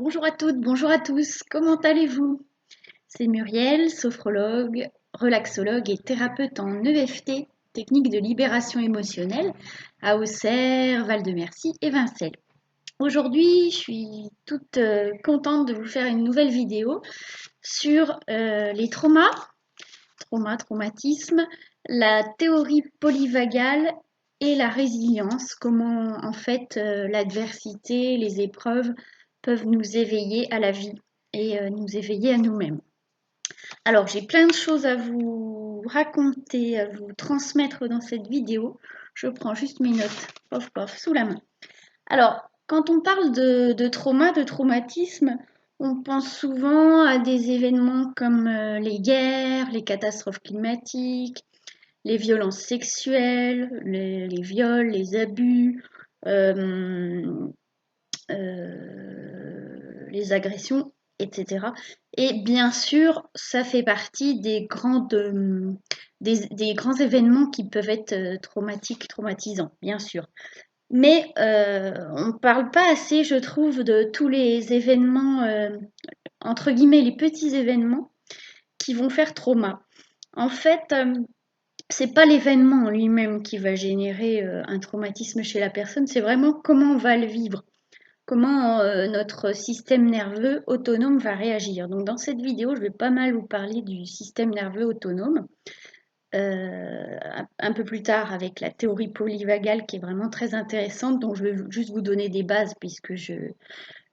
Bonjour à toutes, bonjour à tous, comment allez-vous? C'est Muriel, sophrologue, relaxologue et thérapeute en EFT, technique de libération émotionnelle, à Auxerre, Val-de-Mercy et Vincelles. Aujourd'hui, je suis toute contente de vous faire une nouvelle vidéo sur les traumatismes, la théorie polyvagale et la résilience, comment en fait l'adversité, les épreuves peuvent nous éveiller à la vie et nous éveiller à nous-mêmes. Alors j'ai plein de choses à vous raconter, à vous transmettre dans cette vidéo. Je prends juste mes notes, pof pof, sous la main. Alors, quand on parle de trauma, de traumatisme, on pense souvent à des événements comme les guerres, les catastrophes climatiques, les violences sexuelles, les viols, les abus, euh, les agressions, etc. Et bien sûr, ça fait partie des grands événements qui peuvent être traumatiques, traumatisants, bien sûr. Mais on ne parle pas assez, je trouve, de tous les événements, entre guillemets, les petits événements qui vont faire trauma. En fait, c'est pas l'événement en lui-même qui va générer un traumatisme chez la personne, c'est vraiment comment on va le vivre, comment notre système nerveux autonome va réagir. Donc dans cette vidéo, je vais pas mal vous parler du système nerveux autonome. Un peu plus tard avec la théorie polyvagale qui est vraiment très intéressante, dont je vais juste vous donner des bases puisque je,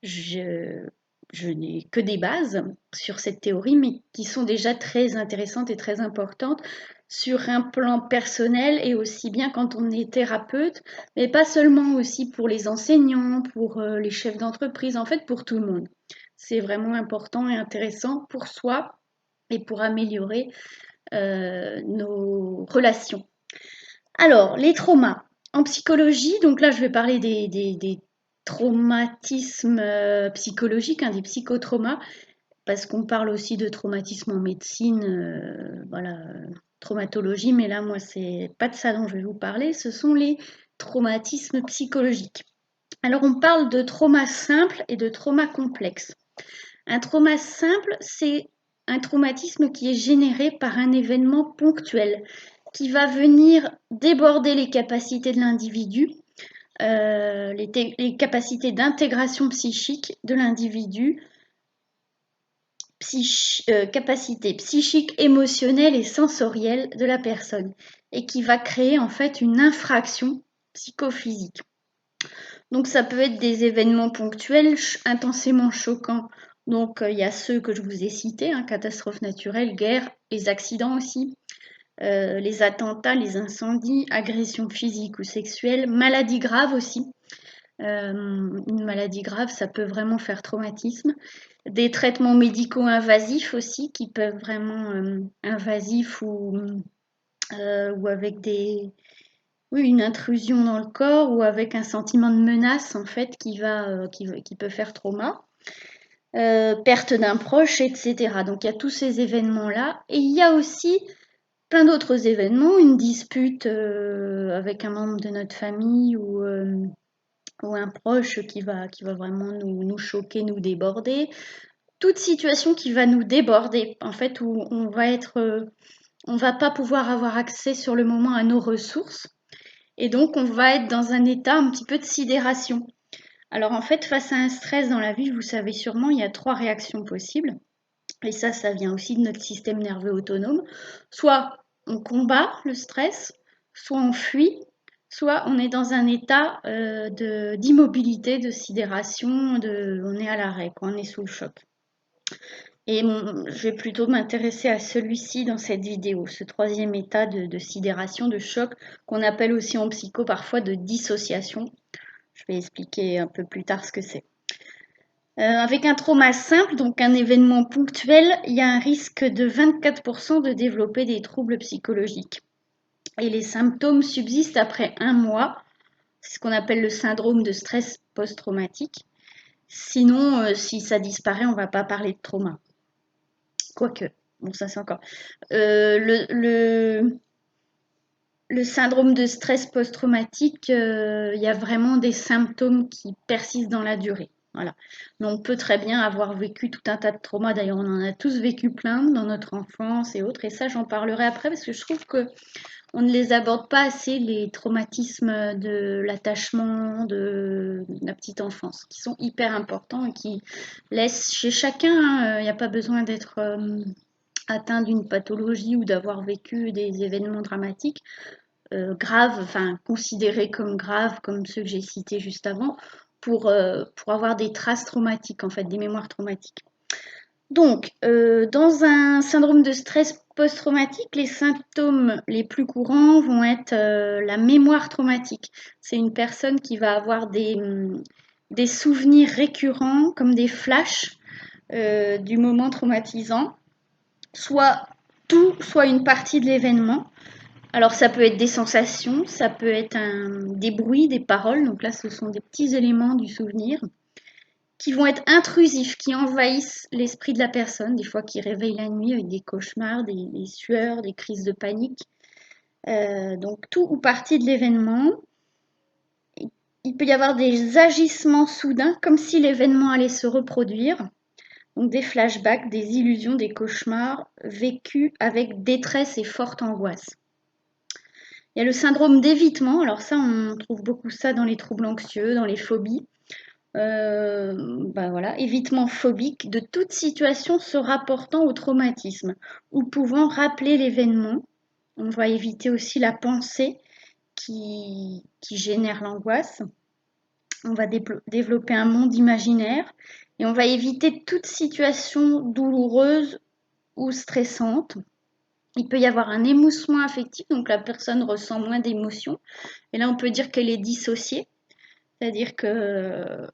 je n'ai que des bases sur cette théorie, mais qui sont déjà très intéressantes et très importantes sur un plan personnel et aussi bien quand on est thérapeute, mais pas seulement aussi pour les enseignants, pour les chefs d'entreprise, en fait pour tout le monde. C'est vraiment important et intéressant pour soi et pour améliorer nos relations. Alors, les traumas. En psychologie, donc là je vais parler des traumatismes psychologiques, hein, des psychotraumas, parce qu'on parle aussi de traumatisme en médecine, voilà, traumatologie, mais là moi c'est pas de ça dont je vais vous parler, ce sont les traumatismes psychologiques. Alors on parle de trauma simple et de trauma complexe. Un trauma simple, c'est un traumatisme qui est généré par un événement ponctuel qui va venir déborder les capacités de l'individu, les capacités d'intégration psychique de l'individu, capacités psychiques, émotionnelles et sensorielles de la personne, et qui va créer en fait une infraction psychophysique. Donc ça peut être des événements ponctuels intensément choquants. Donc il y a ceux que je vous ai cités, hein, catastrophes naturelles, guerres, les accidents aussi, les attentats, les incendies, agressions physiques ou sexuelles, maladies graves aussi. Une maladie grave, ça peut vraiment faire traumatisme. Des traitements médicaux invasifs aussi, qui peuvent vraiment invasifs ou avec oui, une intrusion dans le corps ou avec un sentiment de menace en fait qui peut faire trauma. Perte d'un proche, etc. Donc il y a tous ces événements-là. Et il y a aussi plein d'autres événements, une dispute avec un membre de notre famille ou un proche qui va vraiment nous choquer, nous déborder. Toute situation qui va nous déborder, en fait, où on va pas pouvoir avoir accès sur le moment à nos ressources. Et donc, on va être dans un état un petit peu de sidération. Alors, en fait, face à un stress dans la vie, vous savez sûrement, il y a 3 réactions possibles. Et ça vient aussi de notre système nerveux autonome. Soit on combat le stress, soit on fuit, soit on est dans un état d'immobilité, de sidération, on est à l'arrêt, on est sous le choc. Et je vais plutôt m'intéresser à celui-ci dans cette vidéo, ce troisième état de sidération, de choc, qu'on appelle aussi en psycho parfois de dissociation. Je vais expliquer un peu plus tard ce que c'est. Avec un trauma simple, donc un événement ponctuel, il y a un risque de 24% de développer des troubles psychologiques. Et les symptômes subsistent après 1 mois. C'est ce qu'on appelle le syndrome de stress post-traumatique. Sinon, si ça disparaît, on ne va pas parler de trauma. Quoique, bon ça c'est encore. Le syndrome de stress post-traumatique, il y a vraiment des symptômes qui persistent dans la durée. Voilà. Mais on peut très bien avoir vécu tout un tas de traumas. D'ailleurs, on en a tous vécu plein dans notre enfance et autres. Et ça, j'en parlerai après parce que je trouve que on ne les aborde pas assez, les traumatismes de l'attachement, de la petite enfance, qui sont hyper importants et qui laissent chez chacun, il n'y a pas besoin d'être atteint d'une pathologie ou d'avoir vécu des événements dramatiques, graves, enfin considérés comme graves, comme ceux que j'ai cités juste avant, pour avoir des traces traumatiques, en fait, des mémoires traumatiques. Donc, dans un syndrome de stress post-traumatique, les symptômes les plus courants vont être la mémoire traumatique. C'est une personne qui va avoir des souvenirs récurrents, comme des flashs du moment traumatisant, soit tout, soit une partie de l'événement. Alors ça peut être des sensations, ça peut être des bruits, des paroles, donc là ce sont des petits éléments du souvenir qui vont être intrusifs, qui envahissent l'esprit de la personne, des fois qui réveillent la nuit avec des cauchemars, des sueurs, des crises de panique. Donc tout ou partie de l'événement. Il peut y avoir des agissements soudains, comme si l'événement allait se reproduire. Donc des flashbacks, des illusions, des cauchemars vécus avec détresse et forte angoisse. Il y a le syndrome d'évitement. Alors ça, on trouve beaucoup ça dans les troubles anxieux, dans les phobies. Voilà, évitement phobique de toute situation se rapportant au traumatisme ou pouvant rappeler l'événement. On va éviter aussi la pensée qui génère l'angoisse. On va développer un monde imaginaire et on va éviter toute situation douloureuse ou stressante. Il peut y avoir un émoussement affectif, donc la personne ressent moins d'émotions. Et là, on peut dire qu'elle est dissociée, c'est-à-dire que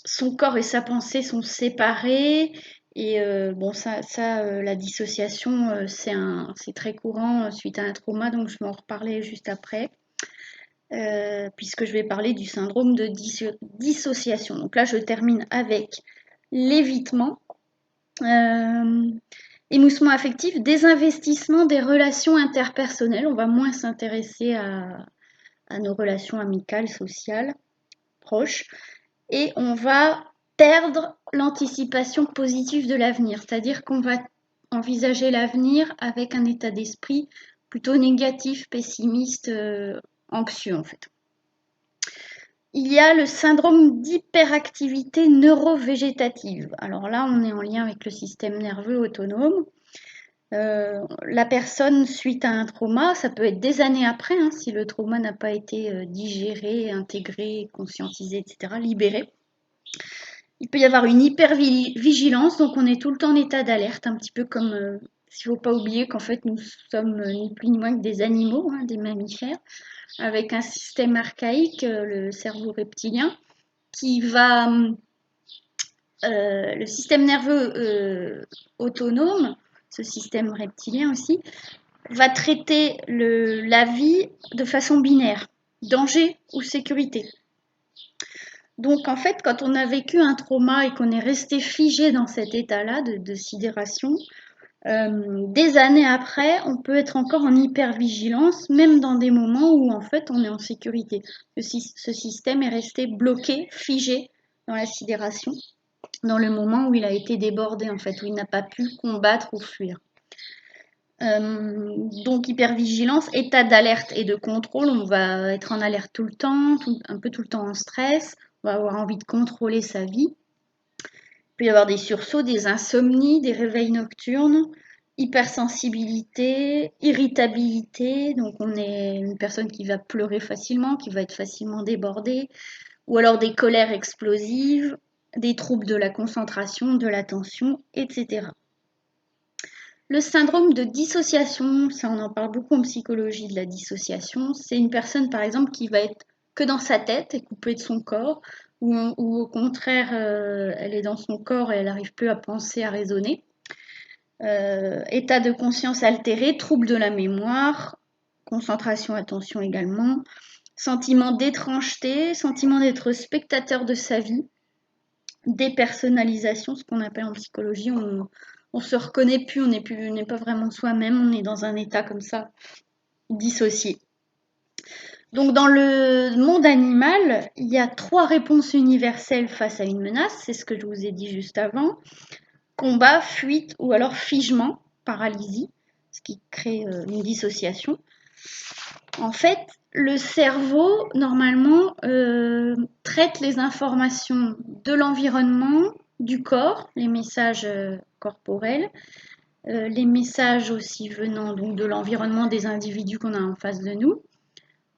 son corps et sa pensée sont séparés. Et la dissociation, c'est très courant suite à un trauma, donc je vais en reparler juste après, puisque je vais parler du syndrome de dissociation. Donc là, je termine avec l'évitement. Émoussement affectif, désinvestissement des relations interpersonnelles. On va moins s'intéresser à nos relations amicales, sociales, proches. Et on va perdre l'anticipation positive de l'avenir. C'est-à-dire qu'on va envisager l'avenir avec un état d'esprit plutôt négatif, pessimiste, anxieux en fait. Il y a le syndrome d'hyperactivité neurovégétative. Alors là, on est en lien avec le système nerveux autonome. La personne, suite à un trauma, ça peut être des années après, hein, si le trauma n'a pas été digéré, intégré, conscientisé, etc., libéré. Il peut y avoir une hypervigilance, donc on est tout le temps en état d'alerte, un petit peu comme, s'il ne faut pas oublier qu'en fait nous sommes ni plus ni moins que des animaux, hein, des mammifères, avec un système archaïque, le cerveau reptilien, qui va, le système nerveux autonome, ce système reptilien aussi, va traiter la vie de façon binaire, danger ou sécurité. Donc en fait, quand on a vécu un trauma et qu'on est resté figé dans cet état-là de sidération, des années après, on peut être encore en hypervigilance, même dans des moments où en fait on est en sécurité. Ce système est resté bloqué, figé dans la sidération, dans le moment où il a été débordé en fait, où il n'a pas pu combattre ou fuir. Donc hypervigilance, état d'alerte et de contrôle, on va être en alerte tout le temps, un peu tout le temps en stress, on va avoir envie de contrôler sa vie. Il peut y avoir des sursauts, des insomnies, des réveils nocturnes, hypersensibilité, irritabilité, donc on est une personne qui va pleurer facilement, qui va être facilement débordée, ou alors des colères explosives, des troubles de la concentration, de l'attention, etc. Le syndrome de dissociation, ça on en parle beaucoup en psychologie de la dissociation, c'est une personne par exemple qui va être que dans sa tête et coupée de son corps, ou au contraire elle est dans son corps et elle n'arrive plus à penser, à raisonner. État de conscience altéré, trouble de la mémoire, concentration, attention également, sentiment d'étrangeté, sentiment d'être spectateur de sa vie, dépersonnalisation, ce qu'on appelle en psychologie, on se reconnaît plus, on n'est pas vraiment soi-même, on est dans un état comme ça, dissocié. Donc dans le monde animal, il y a 3 réponses universelles face à une menace, c'est ce que je vous ai dit juste avant. Combat, fuite ou alors figement, paralysie, ce qui crée une dissociation. En fait, le cerveau, normalement, traite les informations de l'environnement, du corps, les messages corporels, les messages aussi venant donc de l'environnement des individus qu'on a en face de nous,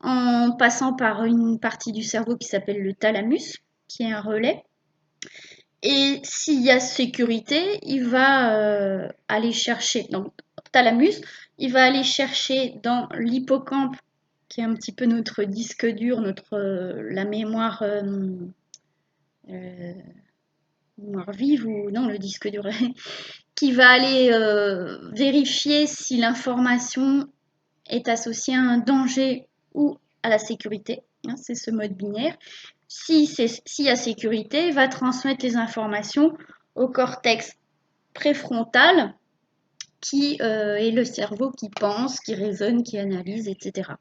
en passant par une partie du cerveau qui s'appelle le thalamus, qui est un relais. Et s'il y a sécurité, il va aller chercher, donc thalamus, il va aller chercher dans l'hippocampe, qui est un petit peu notre disque dur, la mémoire, mémoire vive, ou non, le disque dur, qui va aller vérifier si l'information est associée à un danger ou à la sécurité. Hein, c'est ce mode binaire. S'il y a sécurité, il va transmettre les informations au cortex préfrontal, qui est le cerveau qui pense, qui raisonne, qui analyse, etc.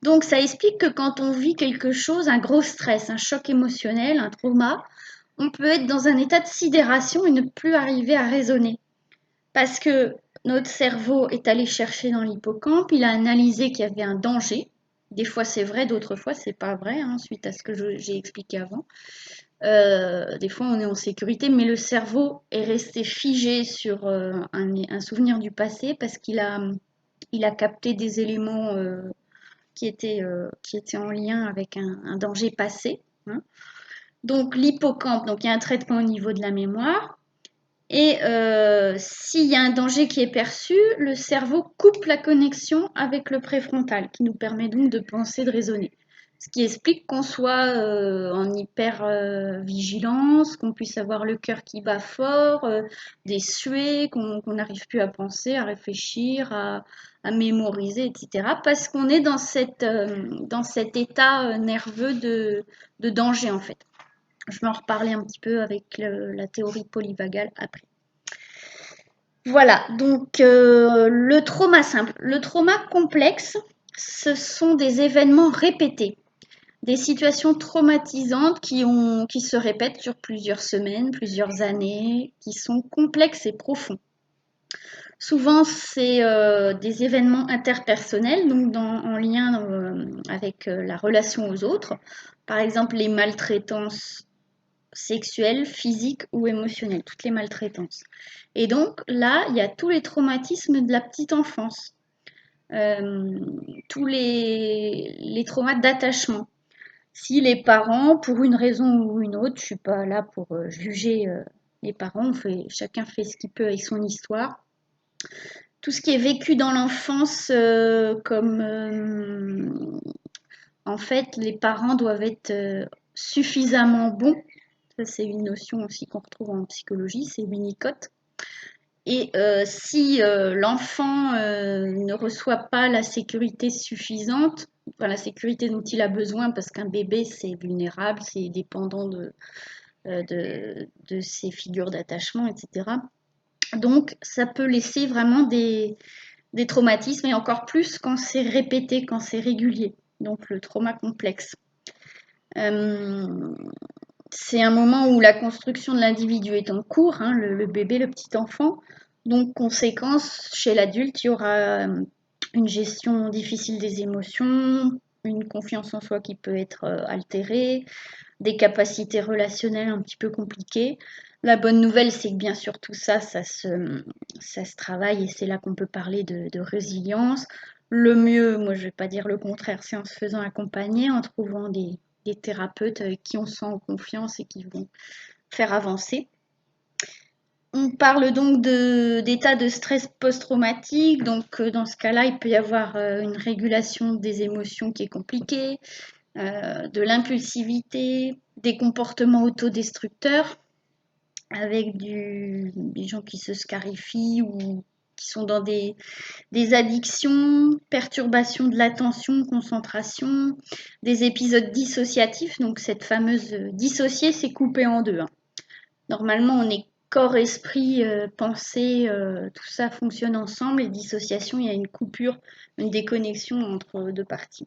Donc ça explique que quand on vit quelque chose, un gros stress, un choc émotionnel, un trauma, on peut être dans un état de sidération et ne plus arriver à raisonner. Parce que notre cerveau est allé chercher dans l'hippocampe, il a analysé qu'il y avait un danger. Des fois c'est vrai, d'autres fois c'est pas vrai, hein, suite à ce que j'ai expliqué avant. Des fois on est en sécurité, mais le cerveau est resté figé sur un souvenir du passé parce il a capté des éléments qui étaient en lien avec un danger passé. Hein. Donc l'hippocampe, donc il y a un traitement au niveau de la mémoire. Et s'il y a un danger qui est perçu, le cerveau coupe la connexion avec le préfrontal, qui nous permet donc de penser, de raisonner. Ce qui explique qu'on soit en hyper vigilance, qu'on puisse avoir le cœur qui bat fort, des suées, qu'on n'arrive plus à penser, à réfléchir, à mémoriser, etc. Parce qu'on est dans cet état nerveux de danger en fait. Je vais en reparler un petit peu avec la théorie polyvagale après. Voilà, donc le trauma simple. Le trauma complexe, ce sont des événements répétés, des situations traumatisantes qui se répètent sur plusieurs semaines, plusieurs années, qui sont complexes et profonds. Souvent, c'est des événements interpersonnels, donc en lien avec la relation aux autres. Par exemple, les maltraitances sexuelles, physiques ou émotionnelles, toutes les maltraitances. Et donc là, il y a tous les traumatismes de la petite enfance, tous les traumas d'attachement. Si les parents, pour une raison ou une autre, je ne suis pas là pour juger les parents, chacun fait ce qu'il peut avec son histoire. Tout ce qui est vécu dans l'enfance, en fait, les parents doivent être suffisamment bons. Ça, c'est une notion aussi qu'on retrouve en psychologie, c'est Winnicott. Et si l'enfant ne reçoit pas la sécurité suffisante, enfin la sécurité dont il a besoin, parce qu'un bébé c'est vulnérable, c'est dépendant de ses figures d'attachement, etc. Donc ça peut laisser vraiment des traumatismes, et encore plus quand c'est répété, quand c'est régulier. Donc le trauma complexe. C'est un moment où la construction de l'individu est en cours, hein, le bébé, le petit enfant. Donc, conséquence, chez l'adulte, il y aura une gestion difficile des émotions, une confiance en soi qui peut être altérée, des capacités relationnelles un petit peu compliquées. La bonne nouvelle, c'est que bien sûr tout ça, ça se travaille, et c'est là qu'on peut parler de résilience. Le mieux, moi je ne vais pas dire le contraire, c'est en se faisant accompagner, en trouvant des thérapeutes avec qui on se sent en confiance et qui vont faire avancer. On parle donc d'état de stress post-traumatique. Donc dans ce cas-là, il peut y avoir une régulation des émotions qui est compliquée, de l'impulsivité, des comportements autodestructeurs, avec des gens qui se scarifient ou qui sont dans des addictions, perturbations de l'attention, concentration, des épisodes dissociatifs. Donc cette fameuse dissocier, c'est coupé en deux. Hein. Normalement, on est corps, esprit, pensée, tout ça fonctionne ensemble. Et dissociation, il y a une coupure, une déconnexion entre deux parties.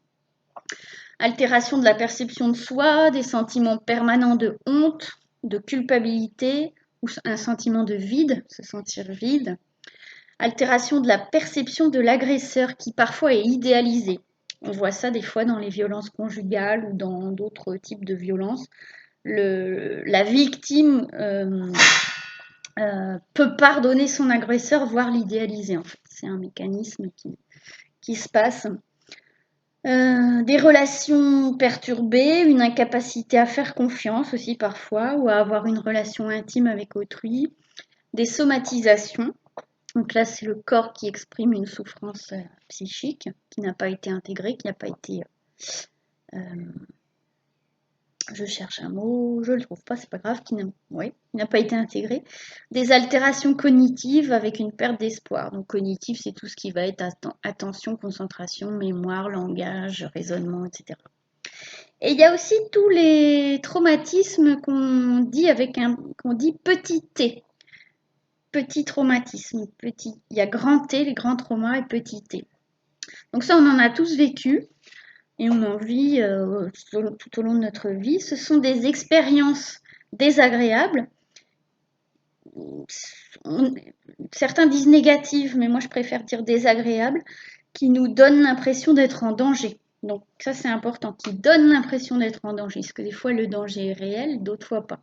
Altération de la perception de soi, des sentiments permanents de honte, de culpabilité ou un sentiment de vide, se sentir vide. Altération de la perception de l'agresseur qui parfois est idéalisé. On voit ça des fois dans les violences conjugales ou dans d'autres types de violences. La victime peut pardonner son agresseur, voire l'idéaliser en fait. C'est un mécanisme qui se passe. Des relations perturbées, une incapacité à faire confiance aussi parfois, ou à avoir une relation intime avec autrui, des somatisations. Donc là, c'est le corps qui exprime une souffrance psychique qui n'a pas été intégrée, qui n'a pas été... je cherche un mot, je ne le trouve pas, c'est pas grave, qui n'a pas été intégré. Des altérations cognitives avec une perte d'espoir. Donc cognitif, c'est tout ce qui va être attention, concentration, mémoire, langage, raisonnement, etc. Et il y a aussi tous les traumatismes qu'on dit petit t. Petit traumatisme, petit. Il y a grand T, les grands traumas, et petit t. Donc ça, on en a tous vécu et on en vit tout au long de notre vie. Ce sont des expériences désagréables. Certains disent négatives, mais moi je préfère dire désagréables, qui nous donnent l'impression d'être en danger. Donc ça c'est important, qui donne l'impression d'être en danger, parce que des fois le danger est réel, d'autres fois pas.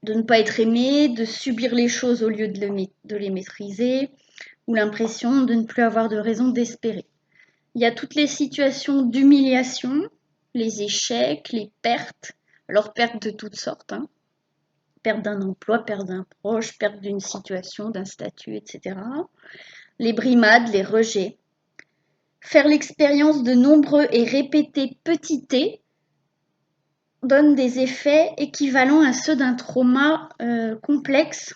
De ne pas être aimé, de subir les choses au lieu de les maîtriser, ou l'impression de ne plus avoir de raison d'espérer. Il y a toutes les situations d'humiliation, les échecs, les pertes, alors pertes de toutes sortes, hein. Perte d'un emploi, perte d'un proche, perte d'une situation, d'un statut, etc. Les brimades, les rejets. Faire l'expérience de nombreux et répétés petits T donne des effets équivalents à ceux d'un trauma complexe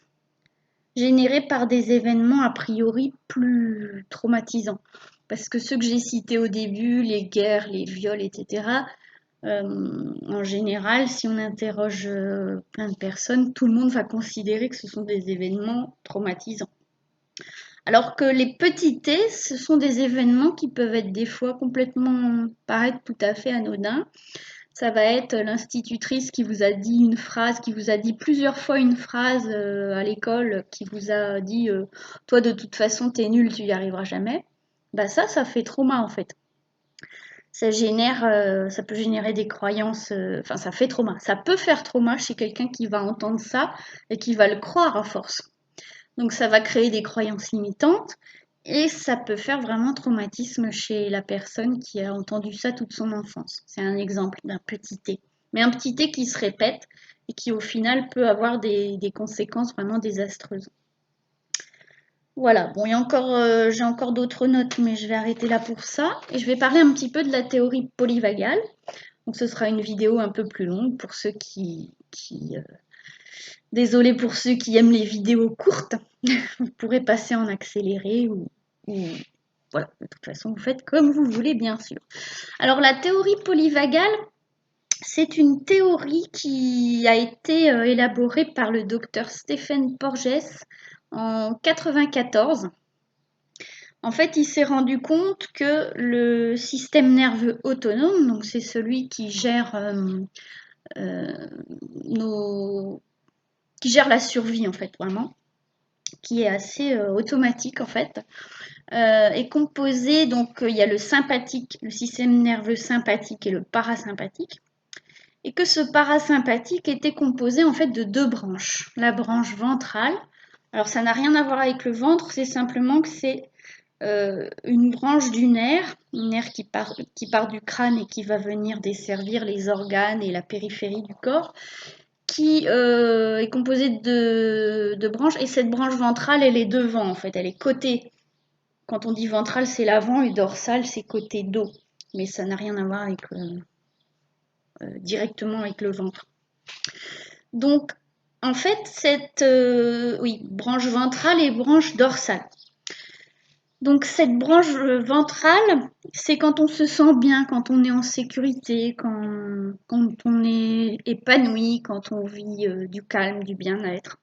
généré par des événements a priori plus traumatisants. Parce que ceux que j'ai cités au début, les guerres, les viols, etc., en général, si on interroge plein de personnes, tout le monde va considérer que ce sont des événements traumatisants. Alors que les petits T, ce sont des événements qui peuvent être des fois complètement paraître tout à fait anodins. Ça va être l'institutrice qui vous a dit une phrase, qui vous a dit plusieurs fois une phrase à l'école, qui vous a dit toi de toute façon t'es nul, tu y arriveras jamais. Bah ça fait trauma en fait. Ça peut générer des croyances, enfin ça fait trauma. Ça peut faire trauma chez quelqu'un qui va entendre ça et qui va le croire à force. Donc ça va créer des croyances limitantes et ça peut faire vraiment traumatisme chez la personne qui a entendu ça toute son enfance. C'est un exemple d'un petit T. Mais un petit T qui se répète et qui au final peut avoir des conséquences vraiment désastreuses. Voilà, bon, j'ai encore d'autres notes, mais je vais arrêter là pour ça. Et je vais parler un petit peu de la théorie polyvagale. Donc ce sera une vidéo un peu plus longue pour ceux Désolée pour ceux qui aiment les vidéos courtes. Vous pourrez passer en accéléré ou... Voilà, de toute façon, vous faites comme vous voulez, bien sûr. Alors, la théorie polyvagale, c'est une théorie qui a été élaborée par le docteur Stephen Porges en 1994. En fait, il s'est rendu compte que le système nerveux autonome, donc c'est celui qui gère qui gère la survie en fait vraiment, qui est assez automatique en fait, est composé, donc il y a le sympathique, le système nerveux sympathique et le parasympathique, et que ce parasympathique était composé en fait de deux branches. La branche ventrale, alors ça n'a rien à voir avec le ventre, c'est simplement que c'est une branche du nerf, un nerf qui part du crâne et qui va venir desservir les organes et la périphérie du corps, qui est composée de branches, et cette branche ventrale, elle est devant en fait, elle est côté. Quand on dit ventrale, c'est l'avant, et dorsale, c'est côté dos. Mais ça n'a rien à voir avec directement avec le ventre. Donc, en fait, cette branche ventrale et branche dorsale. Donc, cette branche ventrale, c'est quand on se sent bien, quand on est en sécurité, quand on est épanoui, quand on vit du calme, du bien-être.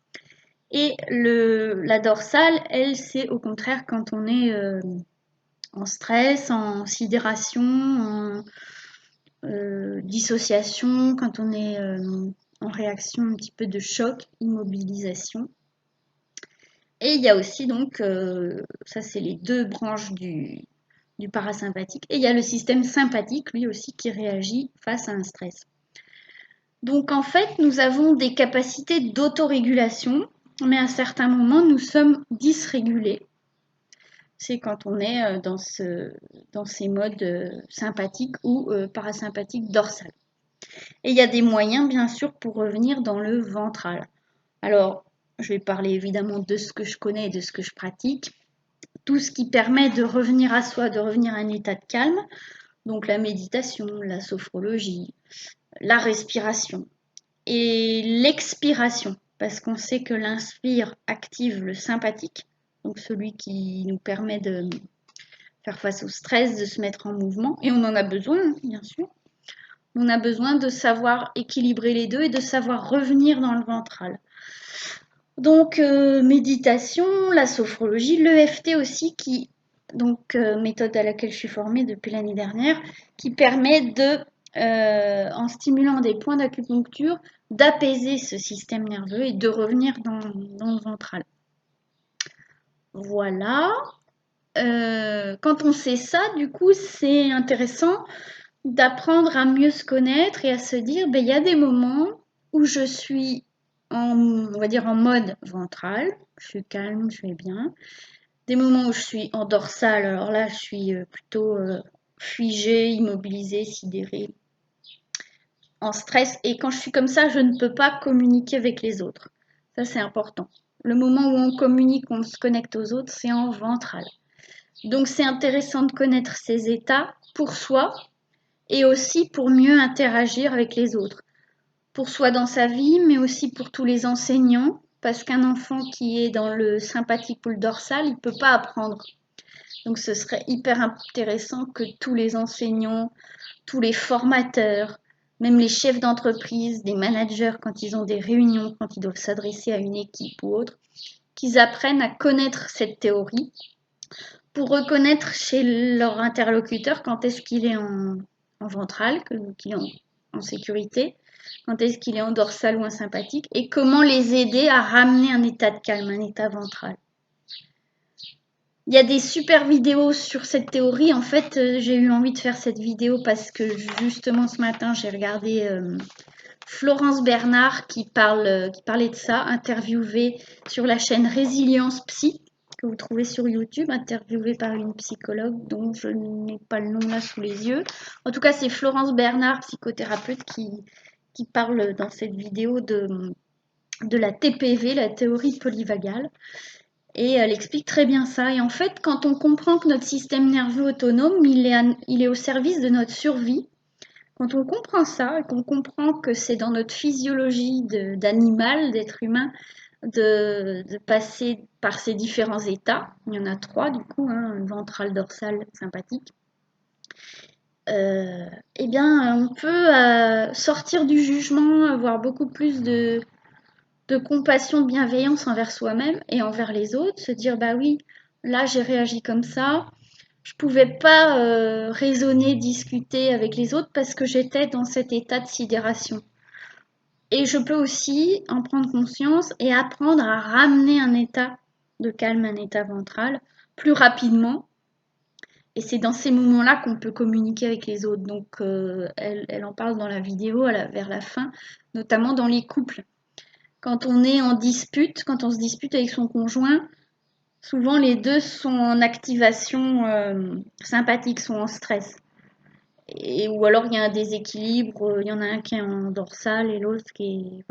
Et la dorsale, elle, c'est au contraire quand on est en stress, en sidération, en dissociation, quand on est en réaction un petit peu de choc, immobilisation. Et il y a aussi donc, ça c'est les deux branches du parasympathique, et il y a le système sympathique, lui aussi, qui réagit face à un stress. Donc en fait, nous avons des capacités d'autorégulation, mais à certains moments, nous sommes dysrégulés. C'est quand on est dans ces modes sympathiques ou parasympathiques dorsales. Et il y a des moyens, bien sûr, pour revenir dans le ventral. Alors, je vais parler évidemment de ce que je connais et de ce que je pratique. Tout ce qui permet de revenir à soi, de revenir à un état de calme, donc la méditation, la sophrologie, la respiration et l'expiration, parce qu'on sait que l'inspire active le sympathique, donc celui qui nous permet de faire face au stress, de se mettre en mouvement, et on en a besoin, bien sûr. On a besoin de savoir équilibrer les deux et de savoir revenir dans le ventral. Donc, méditation, la sophrologie, l'EFT aussi, méthode à laquelle je suis formée depuis l'année dernière, qui permet en stimulant des points d'acupuncture, d'apaiser ce système nerveux et de revenir dans le ventral. Voilà. Quand on sait ça, du coup, c'est intéressant d'apprendre à mieux se connaître et à se dire, il y a des moments où je suis on va dire en mode ventral, je suis calme, je vais bien. Des moments où je suis en dorsale, alors là, je suis plutôt figée, immobilisée, sidérée, en stress. Et quand je suis comme ça, je ne peux pas communiquer avec les autres. Ça, c'est important. Le moment où on communique, on se connecte aux autres, c'est en ventral. Donc, c'est intéressant de connaître ces états pour soi et aussi pour mieux interagir avec les autres. Pour soi dans sa vie, mais aussi pour tous les enseignants, parce qu'un enfant qui est dans le sympathique ou le dorsal, il ne peut pas apprendre. Donc ce serait hyper intéressant que tous les enseignants, tous les formateurs, même les chefs d'entreprise, des managers, quand ils ont des réunions, quand ils doivent s'adresser à une équipe ou autre, qu'ils apprennent à connaître cette théorie pour reconnaître chez leur interlocuteur quand est-ce qu'il est en ventral, qu'il est en sécurité, quand est-ce qu'il est en dorsal ou en sympathique, et comment les aider à ramener un état de calme, un état ventral. Il y a des super vidéos sur cette théorie. En fait, j'ai eu envie de faire cette vidéo parce que justement ce matin, j'ai regardé Florence Bernard qui parlait de ça, interviewée sur la chaîne Résilience Psy, que vous trouvez sur YouTube, interviewée par une psychologue dont je n'ai pas le nom là sous les yeux. En tout cas, c'est Florence Bernard, psychothérapeute, qui parle dans cette vidéo de la TPV, la théorie polyvagale. Et elle explique très bien ça. Et en fait, quand on comprend que notre système nerveux autonome, il est au service de notre survie, quand on comprend ça, et qu'on comprend que c'est dans notre physiologie d'animal, d'être humain, de passer par ces différents états, il y en a 3 du coup, ventral, dorsal, sympathique, eh bien on peut sortir du jugement, avoir beaucoup plus de compassion, de bienveillance envers soi-même et envers les autres, se dire bah oui, là j'ai réagi comme ça, je pouvais pas raisonner, discuter avec les autres parce que j'étais dans cet état de sidération. Et je peux aussi en prendre conscience et apprendre à ramener un état de calme, un état ventral plus rapidement. Et c'est dans ces moments-là qu'on peut communiquer avec les autres. Donc elle en parle dans la vidéo vers la fin, notamment dans les couples. Quand on est en dispute, quand on se dispute avec son conjoint, souvent les deux sont en activation sympathique, sont en stress. Ou alors il y a un déséquilibre, il y en a un qui est en dorsal et l'autre qui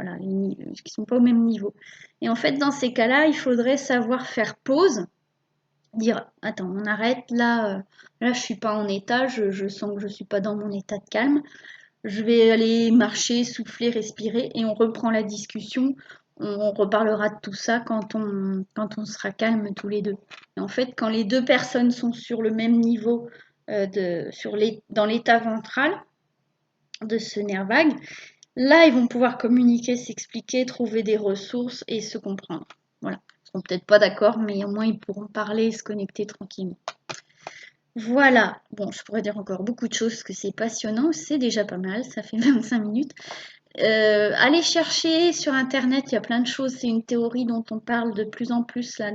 sont pas au même niveau. Et en fait, dans ces cas-là, il faudrait savoir faire pause, dire attends, on arrête, là je suis pas en état, je sens que je suis pas dans mon état de calme. Je vais aller marcher, souffler, respirer et on reprend la discussion. On reparlera de tout ça quand on sera calme tous les deux. Et en fait, quand les deux personnes sont sur le même niveau dans l'état ventral de ce nerf vague, là, ils vont pouvoir communiquer, s'expliquer, trouver des ressources et se comprendre. Voilà. Ils seront peut-être pas d'accord, mais au moins ils pourront parler et se connecter tranquillement. Voilà, bon, je pourrais dire encore beaucoup de choses, parce que c'est passionnant, c'est déjà pas mal, ça fait 25 minutes. Allez chercher sur Internet, il y a plein de choses, c'est une théorie dont on parle de plus en plus là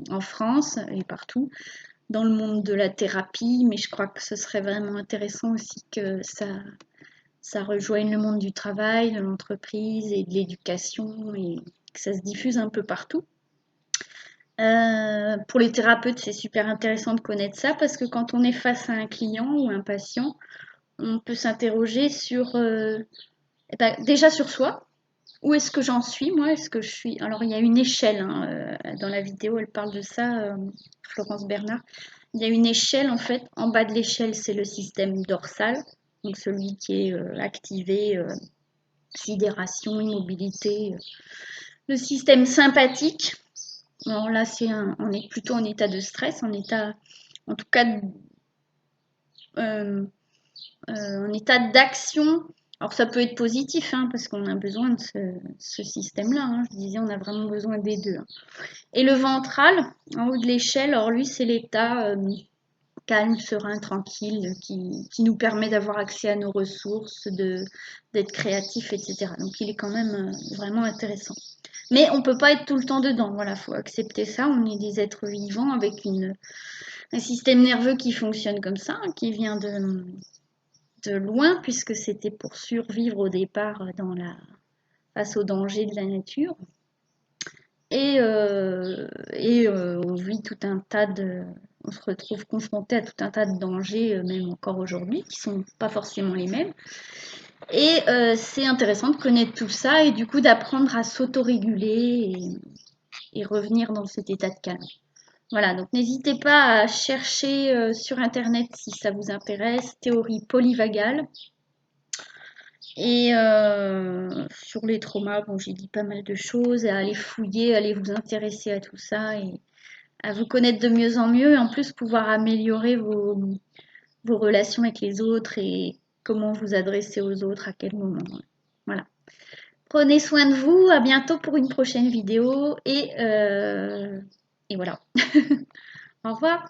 en France et partout, dans le monde de la thérapie, mais je crois que ce serait vraiment intéressant aussi que ça rejoigne le monde du travail, de l'entreprise et de l'éducation et que ça se diffuse un peu partout. Pour les thérapeutes, c'est super intéressant de connaître ça parce que quand on est face à un client ou un patient, on peut s'interroger sur eh ben, déjà sur soi. Où est-ce que j'en suis moi? Est-ce que je suis... Alors il y a une échelle hein, dans la vidéo, elle parle de ça, Florence Bernard. Il y a une échelle en fait. En bas de l'échelle, c'est le système dorsal, donc celui qui est activé, sidération, immobilité. Le système sympathique. Alors là, on est plutôt en état de stress, en tout cas, euh, en état d'action. Alors ça peut être positif, hein, parce qu'on a besoin de ce système-là. Hein. Je disais, on a vraiment besoin des deux. Hein. Et le ventral, en haut de l'échelle, alors lui, c'est l'état calme, serein, tranquille, qui nous permet d'avoir accès à nos ressources, d'être créatif, etc. Donc il est quand même vraiment intéressant. Mais on ne peut pas être tout le temps dedans, voilà, faut accepter ça. On est des êtres vivants avec un système nerveux qui fonctionne comme ça, hein, qui vient de loin, puisque c'était pour survivre au départ face aux dangers de la nature. On vit tout un tas on se retrouve confronté à tout un tas de dangers, même encore aujourd'hui, qui sont pas forcément les mêmes. Et c'est intéressant de connaître tout ça et du coup d'apprendre à s'autoréguler et revenir dans cet état de calme. Voilà, donc n'hésitez pas à chercher sur Internet si ça vous intéresse, théorie polyvagale. Et sur les traumas, bon, j'ai dit pas mal de choses, à aller fouiller, aller vous intéresser à tout ça et à vous connaître de mieux en mieux et en plus pouvoir améliorer vos relations avec les autres et comment vous adresser aux autres, à quel moment. Voilà. Prenez soin de vous, à bientôt pour une prochaine vidéo et voilà. Au revoir.